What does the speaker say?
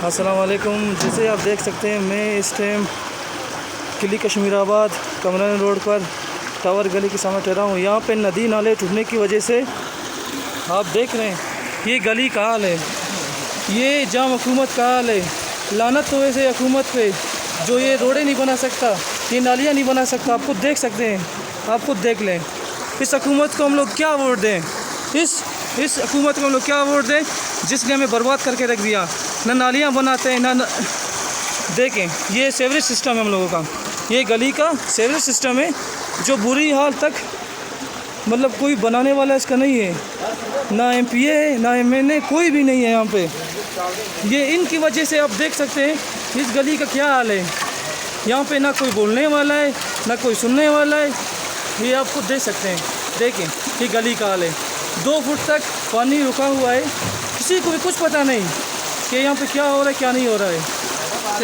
अस्सलाम वालेकुम। जैसे आप देख सकते हैं मैं इस टाइम किली कश्मीराबाद कमरान रोड पर टावर गली के सामने ठहरा हूँ। यहाँ पे नदी नाले टूटने की वजह से आप देख रहे हैं ये गली का हाल है, ये जाम हुकूमत का हाल है। लानत तो वैसे हुकूमत पे जो ये रोडें नहीं बना सकता, ये नालियाँ नहीं बना सकता। आप खुद देख सकते हैं, आप खुद देख लें। इस हुकूमत को हम लोग क्या वोट दें? इस हुकूमत को हम लोग क्या वोट दें जिसने हमें बर्बाद करके रख दिया। ना नालियाँ बनाते हैं ना देखें, ये सेवरेज सिस्टम है हम लोगों का, ये गली का सेवरेज सिस्टम है जो बुरी हाल तक मतलब कोई बनाने वाला इसका नहीं है, ना एमपीए है ना एमएनए, कोई भी नहीं है यहाँ पे। ये इनकी वजह से आप देख सकते हैं इस गली का क्या हाल है। यहाँ पे ना कोई बोलने वाला है ना कोई सुनने वाला है, ये आप खुद देख सकते हैं। देखें ये गली का हाल है, 2 फुट तक पानी रुका हुआ है, किसी को भी कुछ पता नहीं कि यहाँ पे क्या हो रहा है क्या नहीं हो रहा है।